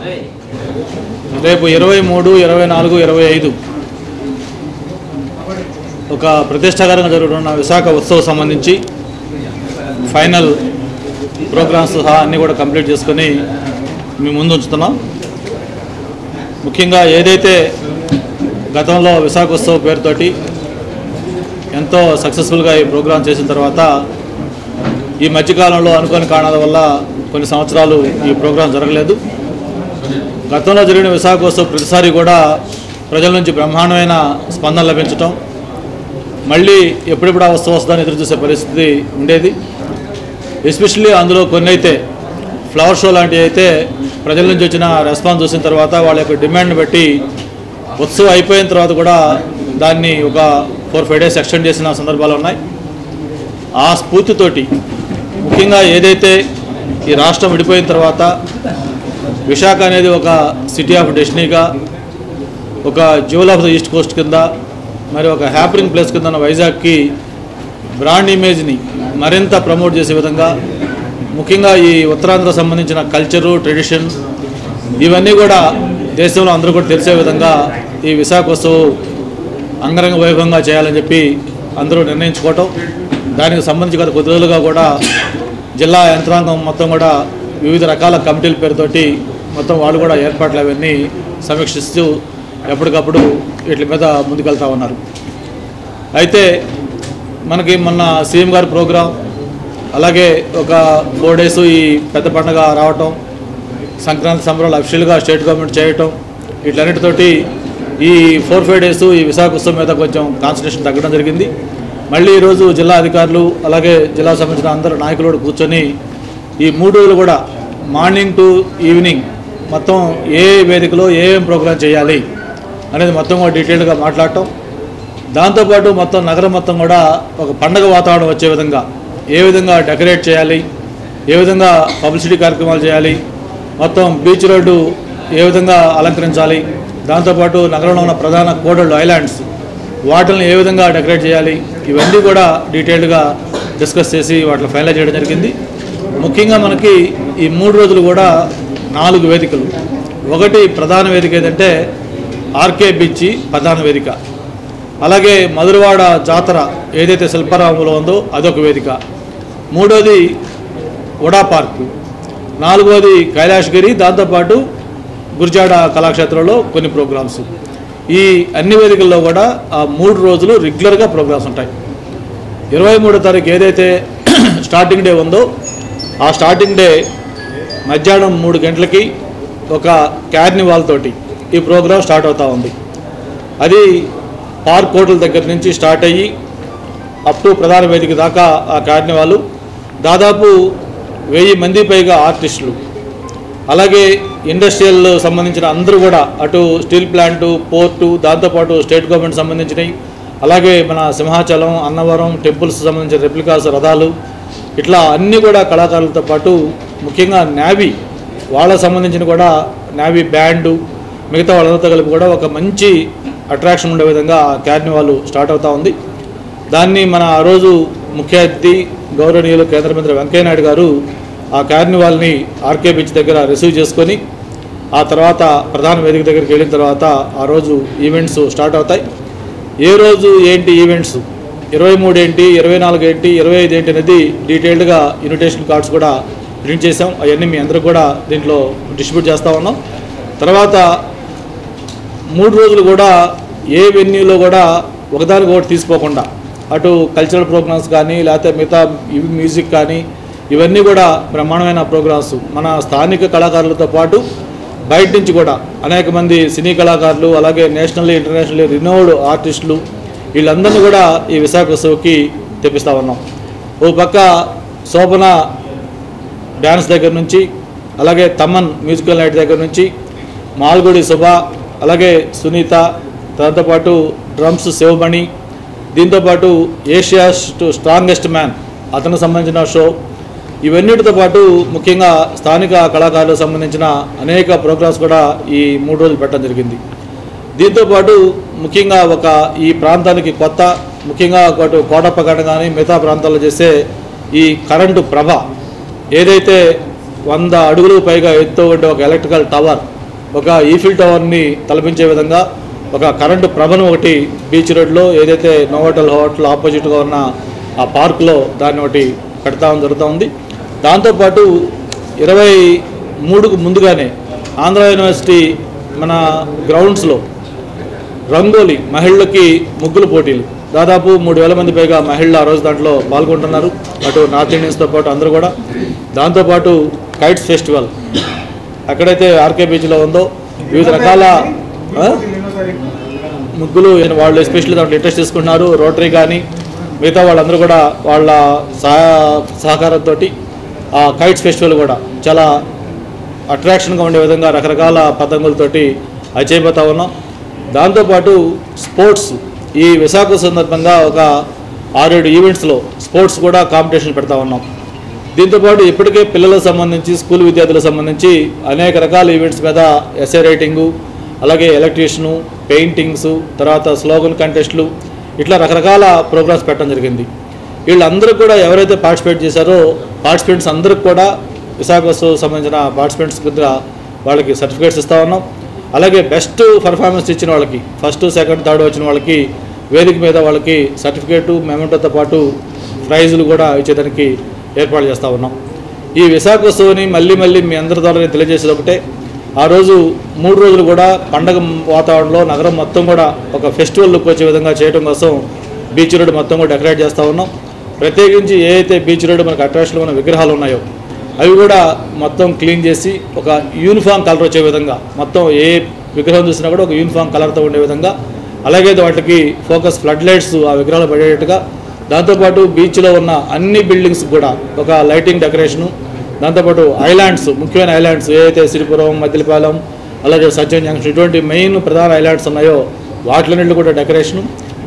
రేపు 23, 24, 25 ఒక ప్రతిష్టాకరంగా జరుగుతున్న విశాఖ ఉత్సవం సంబంధించి ఫైనల్ ప్రోగ్రామ్స్ సహా అన్నీ కూడా కంప్లీట్ చేసుకొని మీ ముందు ఉంచుతున్నాం. ముఖ్యంగా ఏదైతే గతంలో విశాఖ ఉత్సవం పేరుతోటి ఎంతో సక్సెస్ఫుల్గా ఈ ప్రోగ్రాం చేసిన తర్వాత ఈ మధ్యకాలంలో అనుకోని కారణాల వల్ల కొన్ని సంవత్సరాలు ఈ ప్రోగ్రాం జరగలేదు. గతంలో జరిగిన విశాఖోత్సవం ప్రతిసారి కూడా ప్రజల నుంచి బ్రహ్మాండమైన స్పందన లభించటం, మళ్ళీ ఎప్పుడెప్పుడు ఆ ఉత్సవం వస్తుందని ఎదురు చూసే పరిస్థితి ఉండేది. ఎస్పెషల్లీ అందులో కొన్ని అయితే ఫ్లవర్ షో లాంటివి అయితే ప్రజల నుంచి వచ్చిన రెస్పాన్స్ చూసిన తర్వాత వాళ్ళ యొక్క డిమాండ్ని బట్టి ఉత్సవం అయిపోయిన తర్వాత కూడా దాన్ని ఒక 4-5 days ఎక్స్టెండ్ చేసిన సందర్భాలు ఉన్నాయి. ఆ స్ఫూర్తితోటి ముఖ్యంగా ఏదైతే ఈ రాష్ట్రం విడిపోయిన తర్వాత విశాఖ అనేది ఒక సిటీ ఆఫ్ డెస్టినీగా, ఒక jewel of the east coast కింద, మరి ఒక హ్యాపరింగ్ ప్లేస్ కింద ఉన్న వైజాగ్కి బ్రాండ్ ఇమేజ్ని మరింత ప్రమోట్ చేసే విధంగా, ముఖ్యంగా ఈ ఉత్తరాంధ్ర సంబంధించిన కల్చరు, ట్రెడిషన్ ఇవన్నీ కూడా దేశంలో అందరూ కూడా తెలిసే విధంగా ఈ విశాఖోత్సవం అంగరంగ వైభవంగా చేయాలని చెప్పి అందరూ నిర్ణయించుకోవటం, దానికి సంబంధించి గత కొద్ది రోజులుగా కూడా జిల్లా యంత్రాంగం మొత్తం కూడా వివిధ రకాల కమిటీల పేరుతోటి మొత్తం వాళ్ళు కూడా ఏర్పాట్లు అవన్నీ సమీక్షిస్తూ ఎప్పటికప్పుడు వీటి మీద ముందుకెళ్తూ ఉన్నారు. అయితే మనకి మొన్న సీఎం గారి ప్రోగ్రాం, అలాగే ఒక 4 days ఈ పెద్ద పండుగ రావటం, సంక్రాంతి సంబరాలు అఫీషియల్గా స్టేట్ గవర్నమెంట్ చేయటం, వీటన్నిటితోటి ఈ 4-5 days ఈ విశాఖ ఉత్సవం మీద కొంచెం కాన్సన్ట్రేషన్ తగ్గడం జరిగింది. మళ్ళీ ఈరోజు జిల్లా అధికారులు అలాగే జిల్లా సంబంధించిన అందరూ నాయకులు కూడా కూర్చొని ఈ 3 రోజులు కూడా మార్నింగ్ టు ఈవినింగ్ మొత్తం ఏ వేదికలో ఏం ప్రోగ్రాం చేయాలి అనేది మొత్తం కూడా డీటెయిల్గా మాట్లాడటం, దాంతోపాటు మొత్తం నగరం మొత్తం కూడా ఒక పండగ వాతావరణం వచ్చే విధంగా ఏ విధంగా డెకరేట్ చేయాలి, ఏ విధంగా పబ్లిసిటీ కార్యక్రమాలు చేయాలి, మొత్తం బీచ్ రోడ్డు ఏ విధంగా అలంకరించాలి, దాంతోపాటు నగరంలో ఉన్న ప్రధాన కోడళ్ళు ఐలాండ్స్ వాటిని ఏ విధంగా డెకరేట్ చేయాలి, ఇవన్నీ కూడా డీటెయిల్డ్గా డిస్కస్ చేసి వాటిని ఫైనలైజ్ చేయడం జరిగింది. ముఖ్యంగా మనకి ఈ 3 రోజులు కూడా 4 వేదికలు. ఒకటి ప్రధాన వేదిక ఏదంటే ఆర్కే బీచ్ ప్రధాన వేదిక, అలాగే మధురవాడ జాతర ఏదైతే శిల్పారామంలో ఉందో అదొక వేదిక, 3వది ఉడా పార్కు, 4వది కైలాసగిరి, దాంతోపాటు గురిజాడ కళాక్షేత్రంలో కొన్ని ప్రోగ్రామ్స్. ఈ అన్ని వేదికల్లో కూడా ఆ 3 రోజులు రెగ్యులర్గా ప్రోగ్రామ్స్ ఉంటాయి. 23వ తారీఖు ఏదైతే స్టార్టింగ్ డే ఉందో ఆ స్టార్టింగ్ డే మధ్యాహ్నం 3 గంటలకి ఒక కార్నివాల్ తోటి ఈ ప్రోగ్రాం స్టార్ట్ అవుతూ ఉంది. అది పార్క్ హోటల్ దగ్గర నుంచి స్టార్ట్ అయ్యి అప్ టు ప్రధాన వేదిక దాకా ఆ కార్నివాలు దాదాపు 1000 మంది పైగా ఆర్టిస్టులు, అలాగే ఇండస్ట్రియల్ సంబంధించిన అందరూ కూడా, అటు స్టీల్ ప్లాంటు, పోర్టు, దాంతోపాటు స్టేట్ గవర్నమెంట్ సంబంధించినవి, అలాగే మన సింహాచలం, అన్నవరం టెంపుల్స్ సంబంధించిన రెప్లికాస్, రథాలు, ఇట్లా అన్నీ కూడా కళాకారులతో పాటు ముఖ్యంగా నేవీ వాళ్ళకు సంబంధించిన కూడా నేవీ బ్యాండు, మిగతా వాళ్ళతో కలిపి కూడా ఒక మంచి అట్రాక్షన్ ఉండే విధంగా కార్నివాల్ స్టార్ట్ అవుతూ ఉంది. దాన్ని మన ఆ రోజు ముఖ్య అతిథి గౌరవనీయులు కేంద్ర మంత్రి వెంకయ్య నాయుడు గారు ఆ కార్నివాల్ని ఆర్కే బీచ్ దగ్గర రిసీవ్ చేసుకొని ఆ తర్వాత ప్రధాన వేదిక దగ్గరికి వెళ్ళిన తర్వాత ఆ రోజు ఈవెంట్స్ స్టార్ట్ అవుతాయి. ఏ రోజు ఏంటి ఈవెంట్స్, 23 ఏంటి, 24 ఏంటి, 25 ఏంటి అనేది డీటెయిల్డ్గా ఇన్విటేషన్ కార్డ్స్ కూడా ప్రింట్ చేసాం. అవన్నీ మీ అందరూ కూడా దీంట్లో డిస్ట్రిబ్యూట్ చేస్తూ ఉన్నాం. తర్వాత 3 రోజులు కూడా ఏ వెన్యూలో కూడా ఒకదానికి ఒకటి తీసుకోకుండా అటు కల్చరల్ ప్రోగ్రామ్స్ కానీ లేకపోతే మిగతా మ్యూజిక్ కానీ ఇవన్నీ కూడా బ్రహ్మాండమైన ప్రోగ్రామ్స్. మన స్థానిక కళాకారులతో పాటు బయట నుంచి కూడా అనేక మంది సినీ కళాకారులు, అలాగే నేషనల్లీ ఇంటర్నేషనల్లీ రినోవ్డ్ ఆర్టిస్టులు వీళ్ళందరినీ కూడా ఈ విశాఖ ఉత్సవ్కి తెప్పిస్తూ ఉన్నాం. ఓ పక్క శోభన డ్యాన్స్ దగ్గర నుంచి, అలాగే తమన్ మ్యూజికల్ నైట్ దగ్గర నుంచి, మాల్గుడి శుభ, అలాగే సునీత, దాంతోపాటు డ్రమ్స్ శివమణి, దీంతోపాటు ఏషియా స్ట్రాంగెస్ట్ మ్యాన్ అతనికి సంబంధించిన షో, ఇవన్నిటితో పాటు ముఖ్యంగా స్థానిక కళాకారులకు సంబంధించిన అనేక ప్రోగ్రామ్స్ కూడా ఈ 3 రోజులు పెట్టడం జరిగింది. దీంతోపాటు ముఖ్యంగా ఒక ఈ ప్రాంతానికి కొత్త, ముఖ్యంగా కోటప్పగండ కానీ మిగతా ప్రాంతాల్లో చేసే ఈ కరెంటు ప్రభ ఏదైతే 100 అడుగులు పైగా ఎత్తు ఉండే ఒక ఎలక్ట్రికల్ టవర్, ఒక ఈఫిల్ టవర్ని తలపించే విధంగా ఒక కరెంటు ప్రభను ఒకటి బీచ్ రోడ్లో ఏదైతే నోవోటల్ హోటల్ ఆపోజిట్గా ఉన్న ఆ పార్కులో దాన్ని ఒకటి పెడతాం జరుగుతూ ఉంది. దాంతోపాటు 23కు ముందుగానే ఆంధ్ర యూనివర్సిటీ మన గ్రౌండ్స్లో రంగోలీ మహిళలకి ముగ్గుల పోటీలు, దాదాపు 3000 మంది పైగా మహిళలు ఆ రోజు దాంట్లో పాల్గొంటున్నారు. అటు నార్త్ ఇండియన్స్తో పాటు అందరూ కూడా. దాంతోపాటు కైట్స్ ఫెస్టివల్ ఎక్కడైతే ఆర్కే బీచ్లో ఉందో వివిధ రకాల ముగ్గులు వాళ్ళు ఎస్పెషల్లీ దాంట్లో ఇంట్రెస్ట్ తీసుకుంటున్నారు. రోటరీ కానీ మిగతా వాళ్ళందరూ కూడా వాళ్ళ సహకారంతో ఆ కైట్స్ ఫెస్టివల్ కూడా చాలా అట్రాక్షన్గా ఉండే విధంగా రకరకాల పతంగులతోటి అది చేయబోతా ఉన్నాం. దాంతోపాటు స్పోర్ట్స్ ఈ విశాఖ సందర్భంగా ఒక 6-7 ఈవెంట్స్లో స్పోర్ట్స్ కూడా కాంపిటీషన్ పెడతా ఉన్నాం. దీంతోపాటు ఇప్పటికే పిల్లలకు సంబంధించి స్కూల్ విద్యార్థులకు సంబంధించి అనేక రకాల ఈవెంట్స్ మీద ఎస్ఏ రైటింగు, అలాగే ఎలక్ట్రీషియను, పెయింటింగ్స్, తర్వాత స్లోగన్ కంటెస్ట్లు, ఇట్లా రకరకాల ప్రోగ్రామ్స్ పెట్టడం జరిగింది. వీళ్ళందరూ కూడా ఎవరైతే పార్టిసిపేట్ చేశారో పార్టిసిపెంట్స్ అందరికి కూడా విశాఖకు సంబంధించిన పార్టిసిపెంట్స్ కింద వాళ్ళకి సర్టిఫికేట్స్ ఇస్తూ ఉన్నాం. అలాగే బెస్ట్ పర్ఫార్మెన్స్ ఇచ్చిన వాళ్ళకి, ఫస్ట్, సెకండ్, థర్డ్ వచ్చిన వాళ్ళకి వేదిక మీద వాళ్ళకి సర్టిఫికేటు, మెమెంటోతో పాటు ప్రైజులు కూడా ఇచ్చేదానికి ఏర్పాటు చేస్తూ ఉన్నాం. ఈ విశాఖోత్సవాన్ని మళ్ళీ మీ అందరి ద్వారా తెలియజేసేది ఒకటే, ఆ రోజు 3 రోజులు కూడా పండగ వాతావరణంలో నగరం మొత్తం కూడా ఒక ఫెస్టివల్ లుక్ వచ్చే విధంగా చేయడం కోసం బీచ్ రోడ్ మొత్తం కూడా డెకరేట్ చేస్తూ ఉన్నాం. ప్రత్యేకించి ఏ అయితే బీచ్ రోడ్ మనకు అట్రాక్షన్ ఉన్న విగ్రహాలు ఉన్నాయో అవి కూడా మొత్తం క్లీన్ చేసి ఒక యూనిఫామ్ కలర్ వచ్చే విధంగా, మొత్తం ఏ విగ్రహం చూసినా కూడా ఒక యూనిఫామ్ కలర్తో ఉండే విధంగా, అలాగే వాటికి ఫోకస్ ఫ్లడ్ లైట్స్ ఆ విగ్రహాలు పడేటట్టుగా, దాంతోపాటు బీచ్లో ఉన్న అన్ని బిల్డింగ్స్ కూడా ఒక లైటింగ్ డెకరేషను, దాంతోపాటు ఐలాండ్స్, ముఖ్యమైన ఐలాండ్స్ ఏదైతే సిరిపురం, మద్దిలపాలెం, అలాగే సజ్జన్ జంక్షన్, ఇటువంటి మెయిన్ ప్రధాన ఐలాండ్స్ ఉన్నాయో వాటిలన్నింటిలో కూడా డెకరేషను.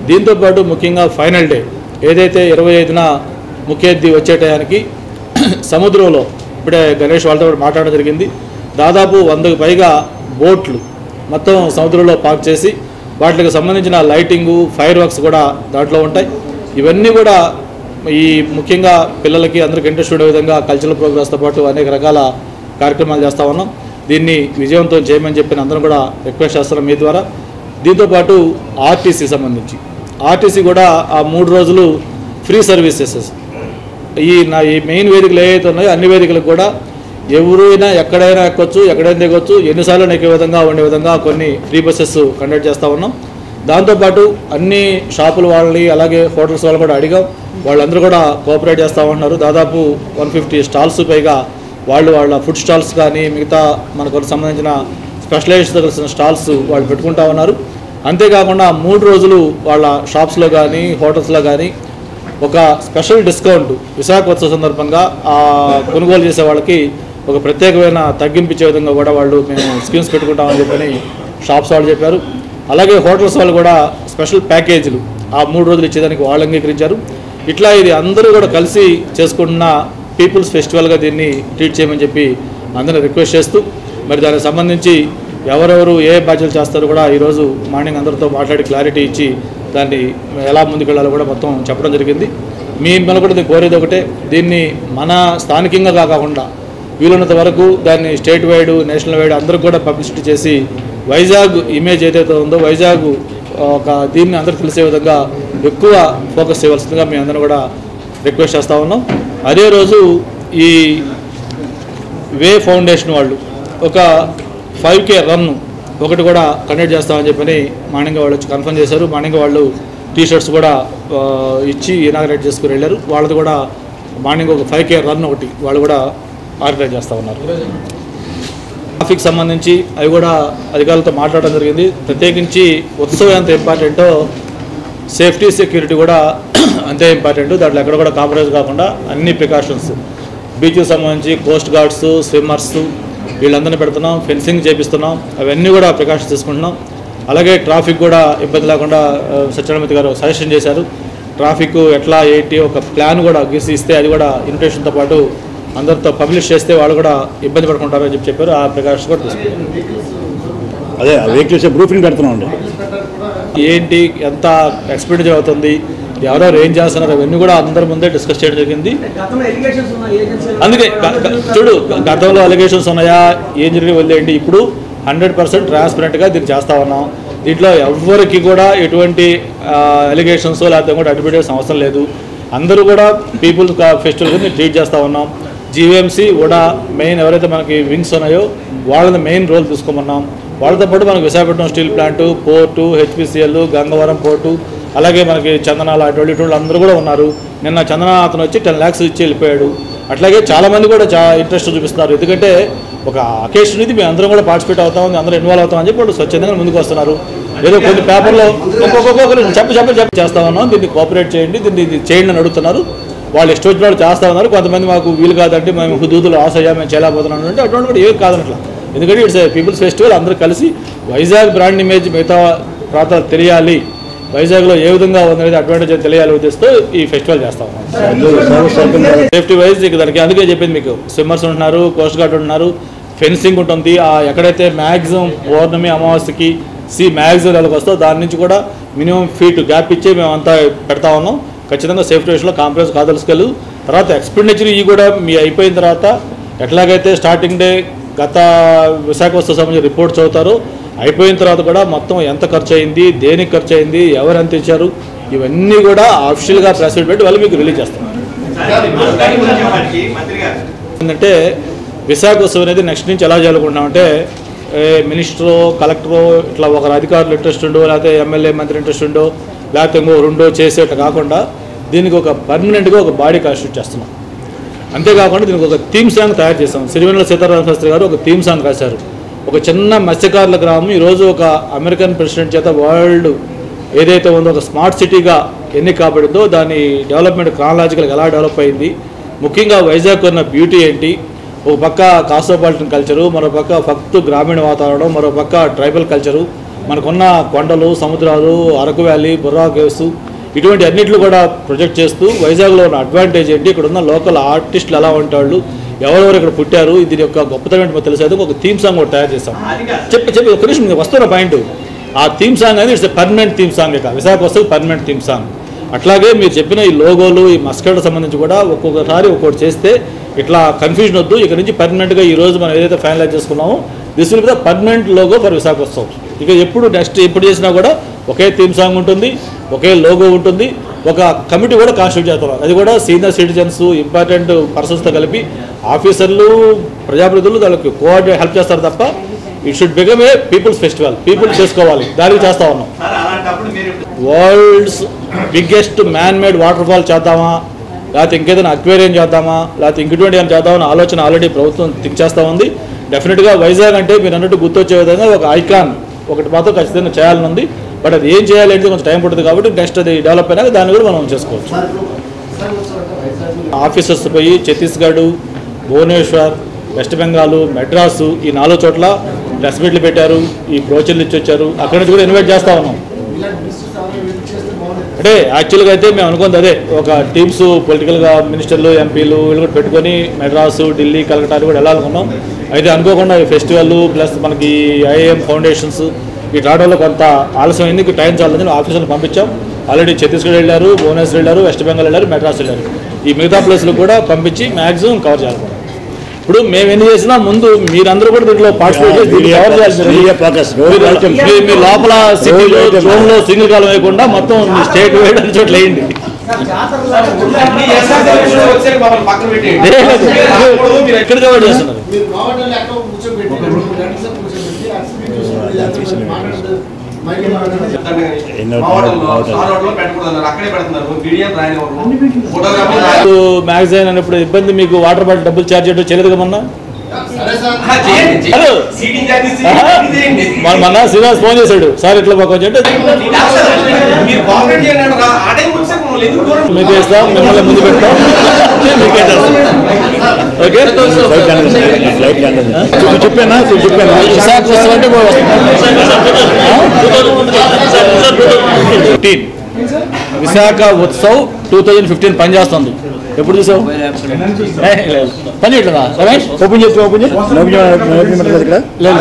దీంతోపాటు ముఖ్యంగా ఫైనల్ డే ఏదైతే 25న ముఖ్య అతిథి వచ్చే టయానికి సముద్రంలో ఇప్పుడే గణేష్ వాళ్ళతో మాట్లాడడం జరిగింది. దాదాపు 100కు పైగా బోట్లు మొత్తం సముద్రంలో పార్క్ చేసి వాటికి సంబంధించిన లైటింగు, ఫైర్ వర్క్స్ కూడా దాంట్లో ఉంటాయి. ఇవన్నీ కూడా ఈ ముఖ్యంగా పిల్లలకి అందరికీ ఇంట్రెస్ట్ ఉండే విధంగా కల్చరల్ ప్రోగ్రామ్స్తో పాటు అనేక రకాల కార్యక్రమాలు చేస్తూ ఉన్నాం. దీన్ని విజయవంతం చేయమని చెప్పిన అందరం కూడా రిక్వెస్ట్ చేస్తున్నాం మీ ద్వారా. దీంతోపాటు ఆర్టీసీ సంబంధించి ఆర్టీసీ కూడా ఆ 3 రోజులు ఫ్రీ సర్వీసెస్ ఈ మెయిన్ వేదికలు ఏవైతే ఉన్నాయో అన్ని వేదికలకు కూడా ఎవరైనా ఎక్కడైనా ఎక్కొచ్చు, ఎక్కడైనా దిగొచ్చు, ఎన్నిసార్లు ఎక్కే విధంగా ఉండే విధంగా కొన్ని ఫ్రీ బస్సెస్ కండక్ట్ చేస్తూ ఉన్నాం. దాంతోపాటు అన్ని షాపుల వాళ్ళని అలాగే హోటల్స్ వాళ్ళు కూడా అడిగాం, వాళ్ళందరూ కూడా కోఆపరేట్ చేస్తూ ఉన్నారు. దాదాపు 150 స్టాల్స్ పైగా వాళ్ళ ఫుడ్ స్టాల్స్ కానీ మిగతా మనకు సంబంధించిన స్పెషలైజ్డ్ తెలిసిన స్టాల్స్ వాళ్ళు పెట్టుకుంటా ఉన్నారు. అంతేకాకుండా 3 రోజులు వాళ్ళ షాప్స్లో కానీ హోటల్స్లో కానీ ఒక స్పెషల్ డిస్కౌంట్ విశాఖోత్సవ సందర్భంగా కొనుగోలు చేసే వాళ్ళకి ఒక ప్రత్యేకమైన తగ్గింపు ఇచ్చే విధంగా కూడా వాళ్ళు మేము స్కీమ్స్ పెట్టుకుంటామని చెప్పని షాప్స్ వాళ్ళు చెప్పారు. అలాగే హోటల్స్ వాళ్ళు కూడా స్పెషల్ ప్యాకేజీలు ఆ 3 రోజులు ఇచ్చేదానికి వాళ్ళు అంగీకరించారు. ఇట్లా ఇది అందరూ కూడా కలిసి చేసుకుంటున్న పీపుల్స్ ఫెస్టివల్గా దీన్ని ట్రీట్ చేయమని చెప్పి అందరిని రిక్వెస్ట్ చేస్తూ, మరి దానికి సంబంధించి ఎవరెవరు ఏ బాధ్యతలు చేస్తారో కూడా ఈరోజు మార్నింగ్ అందరితో మాట్లాడి క్లారిటీ ఇచ్చి దాన్ని ఎలా ముందుకెళ్ళాలో కూడా మొత్తం చెప్పడం జరిగింది. మిమ్మల్ని కూడా కోరేది ఒకటే, దీన్ని మన స్థానికంగా కాకుండా వీలున్నంత వరకు దాన్ని స్టేట్ వైడ్, నేషనల్ వైడ్ అందరికి కూడా పబ్లిసిటీ చేసి వైజాగ్ ఇమేజ్ ఏదైతే ఉందో వైజాగ్ ఒక దీన్ని అందరికి తెలిసే విధంగా ఎక్కువ ఫోకస్ చేయవలసిందిగా మేము అందరం కూడా రిక్వెస్ట్ చేస్తూ ఉన్నాం. అదే రోజు ఈ వే ఫౌండేషన్ వాళ్ళు ఒక 5K రన్ ఒకటి కూడా కండక్ట్ చేస్తామని చెప్పని మార్నింగ్ వాళ్ళు వచ్చి కన్ఫర్మ్ చేశారు. మార్నింగ్ వాళ్ళు టీషర్ట్స్ కూడా ఇచ్చి ఇనాగ్రేట్ చేసుకుని వెళ్ళారు. వాళ్ళది కూడా మార్నింగ్ ఒక 5K రన్ ఒకటి వాళ్ళు కూడా ఆర్గనైజ్ చేస్తూ ఉన్నారు. ట్రాఫిక్ సంబంధించి అవి కూడా అధికారులతో మాట్లాడడం జరిగింది. ప్రత్యేకించి ఉత్సవం ఎంత ఇంపార్టెంటో సేఫ్టీ సెక్యూరిటీ కూడా అంతే ఇంపార్టెంట్. దాంట్లో ఎక్కడ కూడా కాంప్రమైజ్ కాకుండా అన్ని ప్రికాషన్స్ బీచ్కి సంబంధించి కోస్ట్ గార్డ్స్, స్విమ్మర్స్ వీళ్ళందరినీ పెడుతున్నాం, ఫెన్సింగ్ చేపిస్తున్నాం, అవన్నీ కూడా ప్రికాషన్స్ తీసుకుంటున్నాం. అలాగే ట్రాఫిక్ కూడా ఇబ్బంది లేకుండా సత్యనారాయణ గారు సజెషన్ చేశారు. ట్రాఫిక్ ఎట్లా ఏంటి ఒక ప్లాన్ కూడా గీసి ఇస్తే అది కూడా ఇన్విటేషన్తో పాటు అందరితో పబ్లిష్ చేస్తే వాళ్ళు కూడా ఇబ్బంది పడుకుంటారని చెప్పారు. ఆ ప్రికాషన్స్ కూడా తీసుకుంటాం. అదే వెహికల్స్ బ్రూఫింగ్ పెడుతున్నాం అండి. ఏంటి ఎంత ఎక్స్పెండిచర్ అవుతుంది, ఎవరెవరు ఏం చేస్తున్నారు అవన్నీ కూడా అందరి ముందే డిస్కస్ చేయడం జరిగింది. అందుకే చూడు, గతంలో అలిగేషన్స్ ఉన్నాయా, ఏం జరిగి వదిలేయండి. ఇప్పుడు 100% ట్రాన్స్పరెంట్గా దీన్ని చేస్తా ఉన్నాం. దీంట్లో ఎవరికి కూడా ఎటువంటి అలిగేషన్స్ లేకపోతే కూడా అడ్వర్టైజ్ అవసరం లేదు. అందరూ కూడా పీపుల్ ఫెస్టివల్ని ట్రీట్ చేస్తూ ఉన్నాం. జీవీఎంసీ కూడా మెయిన్ ఎవరైతే మనకి వింగ్స్ ఉన్నాయో వాళ్ళని మెయిన్ రోల్ తీసుకోమన్నాం. వాళ్ళతో పాటు మనకు Visakhapatnam steel plant, port, HPCL, Gangavaram port, అలాగే మనకి చందనాల అటువంటి అందరూ కూడా ఉన్నారు. నిన్న చందన అతను వచ్చి 10 lakhs ఇచ్చి వెళ్ళిపోయాడు. అట్లాగే చాలామంది కూడా చాలా ఇంట్రెస్ట్ చూపిస్తున్నారు. ఎందుకంటే ఒక అకేషన్ ఇది మేము అందరం కూడా పార్టిసిపేట్ అవుతాం, అందరూ ఇన్వాల్వ్ అవుతామని చెప్పి వాళ్ళు స్వచ్ఛందంగా ముందుకు వస్తున్నారు. ఏదో కొన్ని పేపర్లో ఒక్కొక్కరు చెప్పి చేస్తా ఉన్నాం, దీన్ని కోఆపరేట్ చేయండి, దీన్ని చేయండి అని అడుగుతున్నారు. వాళ్ళు ఇష్టం వచ్చిన వాళ్ళు చేస్తా ఉన్నారు. కొంతమంది మాకు వీలు కాదంటే మేము హుదూదులు ఆశ అయ్యా మేము చేయలేకపోతున్నాం అంటే అటువంటి కూడా ఏం కాదనట్లా. ఎందుకంటే ఇట్స్ పీపుల్స్ ఫెస్టివల్, అందరూ కలిసి వైజాగ్ బ్రాండ్ ఇమేజ్ మిగతా ప్రాంతాలు తెలియాలి, వైజాగ్లో ఏ విధంగా ఉందనేది అడ్వాంటేజ్ తెలియాలి ఉద్దేశంతో ఈ ఫెస్టివల్ చేస్తా ఉన్నాం. సేఫ్టీ వైజ్ ఇక దానికి అందుకే చెప్పింది మీకు, స్విమ్మర్స్ ఉంటున్నారు, కోస్ట్ గార్డ్ ఉంటున్నారు, ఫెన్సింగ్ ఉంటుంది. ఎక్కడైతే మ్యాక్సిమం పౌర్ణమి అమావాస్యకి మ్యాక్సిమం నెలకు వస్తుందో దాని నుంచి కూడా మినిమం ఫీట్ గ్యాప్ ఇచ్చి మేము అంతా పెడతా ఉన్నాం. ఖచ్చితంగా సేఫ్టీ విషయంలో కాంప్రమైజ్ కాదలుసుకెళ్ళు. తర్వాత ఎక్స్పెండిచర్ ఇవి కూడా మీ అయిపోయిన తర్వాత ఎట్లాగైతే స్టార్టింగ్ డే గత విశాఖోత్సవ సంబంధించిన రిపోర్ట్ చదువుతారో, అయిపోయిన తర్వాత కూడా మొత్తం ఎంత ఖర్చు అయింది, దేనికి ఖర్చు అయింది, ఎవరు ఎంత ఇచ్చారు, ఇవన్నీ కూడా అఫీషియల్గా ప్రెస్ మీట్ పెట్టి వాళ్ళు మీకు రిలీజ్ చేస్తున్నారు. ఏంటంటే విశాఖోత్సవం అనేది నెక్స్ట్ నుంచి ఎలా చేయాలనుకుంటున్నామంటే, మినిస్టరు, కలెక్టరు ఇట్లా ఒకరు అధికారులు ఇంట్రెస్ట్ ఉండో, లేకపోతే ఎమ్మెల్యే మంత్రి ఇంట్రెస్ట్ ఉండో, లేకపోతే ఇంకో రెండో చేసేట కాకుండా దీనికి ఒక పర్మనెంట్గా ఒక బాడీ కాన్స్టిట్యూట్ చేస్తున్నాం. అంతేకాకుండా దీనికి ఒక థీమ్ సాంగ్ తయారు చేస్తాం. సిరివెన్నెల సీతారామ శాస్త్రి గారు ఒక థీమ్ సాంగ్ రాశారు. ఒక చిన్న మత్స్యకారుల గ్రామం ఈరోజు ఒక అమెరికన్ ప్రెసిడెంట్ చేత వరల్డ్ ఏదైతే ఉందో ఒక స్మార్ట్ సిటీగా ఎన్నిక కాబడిందో దాని డెవలప్మెంట్ క్రానలాజికల్గా ఎలా డెవలప్ అయింది, ముఖ్యంగా వైజాగ్ ఉన్న బ్యూటీ ఏంటి, ఒక పక్క కాస్మోపాలిటన్ కల్చరు, మరో పక్క ఫక్తు గ్రామీణ వాతావరణం, మరో పక్క ట్రైబల్ కల్చరు, మనకున్న కొండలు, సముద్రాలు, అరకు వ్యాలీ, బుర్రా కేవ్స్, ఇటువంటి అన్నింటిలో కూడా ప్రొజెక్ట్ చేస్తూ వైజాగ్లో ఉన్న అడ్వాంటేజ్ ఏంటి, ఇక్కడ ఉన్న లోకల్ ఆర్టిస్టులు ఎలా ఉంటాళ్ళు, ఎవరెవరు ఇక్కడ పుట్టారు, దీని యొక్క గొప్పతనం ఏంటి తెలిసేది ఒక థీమ్ సాంగ్ కూడా తయారు చేస్తాం. చెప్పి ఒక నిమిషం వస్తున్న పాయింట్, ఆ థీమ్ సాంగ్ అనేది ఇట్స్ పర్మనెంట్ థీమ్ సాంగ్, ఇక విశాఖ వస్తే పర్మనెంట్ థీమ్ సాంగ్. అట్లాగే మీరు చెప్పిన ఈ లోగోలు, ఈ మస్కట్ సంబంధించి కూడా ఒక్కొక్కసారి ఒక్కొక్కటి చేస్తే ఇట్లా కన్ఫ్యూజన్ వద్దు. ఇక్కడ నుంచి పర్మనెంట్గా ఈరోజు మనం ఏదైతే ఫైనలైజ్ చేసుకున్నామో this will be the permanent logo for Visakha వస్తాం. ఇక ఎప్పుడు చేసినా కూడా ఒకే థీమ్ సాంగ్ ఉంటుంది, ఒకే లోగో ఉంటుంది, ఒక కమిటీ కూడా కాన్స్టిట్యూట్ చేస్తున్నారు. అది కూడా సీనియర్ సిటిజన్స్, ఇంపార్టెంట్ పర్సన్స్తో కలిపి ఆఫీసర్లు, ప్రజాప్రతినిధులు దానికి కోఆర్డినేట్ హెల్ప్ చేస్తారు తప్ప it should become a people's festival, people చేసుకోవాలి, దానికి చేస్తూ ఉన్నాం. World's biggest man made waterfall చేద్దామా, లేకపోతే ఇంకేదైనా అక్వేరియం చేద్దామా, లేకపోతే ఇంకెటువంటి ఏమైనా చేద్దామని ఆలోచన ఆల్రెడీ ప్రభుత్వం థింక్ చేస్తూ ఉంది. డెఫినెట్గా వైజాగ్ అంటే మీరు అన్నట్టు గుర్తొచ్చే విధంగా ఒక ఐకాన్ ఒకటి మాత్రం ఖచ్చితంగా చేయాలని ఉంది. బట్ అది ఏం చేయాలి అంటే కొంచెం టైం పడుతుంది కాబట్టి నెక్స్ట్ అది డెవలప్ అయినాక దాన్ని కూడా మనం చేసుకోవచ్చు. ఆఫీసర్స్ పోయి ఛత్తీస్గఢ్, భువనేశ్వర్, వెస్ట్ బెంగాల్, మెడ్రాసు ఈ 4 చోట్ల ప్రెస్ మీట్లు పెట్టారు, ఈ బ్రోచర్లు ఇచ్చి వచ్చారు. అక్కడి నుంచి కూడా ఇన్వైట్ చేస్తూ ఉన్నాం. అంటే యాక్చువల్గా అయితే మేము అనుకుంది అదే, ఒక టీమ్స్ పొలిటికల్గా మినిస్టర్లు, ఎంపీలు వీళ్ళు కూడా పెట్టుకొని మెడ్రాసు, ఢిల్లీ, కలకత్తా కూడా వెళ్ళాలనుకున్నాం. అయితే అనుకోకుండా ఈ ఫెస్టివల్ ప్లస్ మనకి ఐఏఎం ఫౌండేషన్స్ ఈ రావడంలో కొంత ఆలస్యమైంది. టైం చాలని ఆఫీసర్లు పంపించాం. ఆల్రెడీ ఛత్తీస్గఢ్ వెళ్ళారు, భువనేశ్వర్ వెళ్ళారు, వెస్ట్ బెంగాల్ వెళ్ళారు, మెడ్రాస్ వెళ్ళారు. ఈ మిగతా ప్లేస్లు కూడా పంపించి మ్యాక్సిమం కవర్ చేయాలి. ఇప్పుడు మేము ఎన్ని చేసినా ముందు మీరందరూ కూడా దీంట్లో పార్టిసిపేట్ చేసి కవర్ చేయాల్సింది. మీ లోపల సిటీలో జోన్లో సింగిల్ కాలం వేయకుండా మొత్తం మీ స్టేట్ వైడ్ అన్ని చోట్ల వేయండి. ఎక్కడ కవర్ చేస్తున్నారు? మ్యాగజైన్ అన్నప్పుడు ఇబ్బంది, మీకు వాటర్ బాటిల్ డబ్బులు ఛార్జ్ చేయడం చేయలేదు కదా మొన్న. మొన్న శ్రీనివాస్ ఫోన్ చేశాడు, సార్ ఇట్లా మాకు కొంచెం మీకు వేస్తాం, మిమ్మల్ని ముందు పెడతాం, మీకే చేస్తాం. ఓకే చెప్పానా విశాఖ వస్తామంటే 15 విశాఖ ఉత్సవ్ 2015 పనిచేస్తుంది. ఎప్పుడు చూసావు? పని చేయట్లేదా రమేష్? ఓపెన్ చేసి ఓపెన్ చేసి ఇక్కడ లేదు.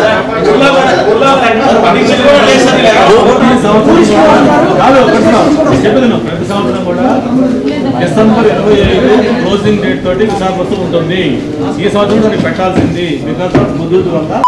ప్రతి సంవత్సరం కూడా డిసెంబర్ 25 క్లోజింగ్ డేట్ తోటి విశాఖ ఉత్సవం ఉంటుంది. ఈ సంవత్సరం పెట్టాల్సింది బికాస్ ఆఫ్ ముద్దు వల్ల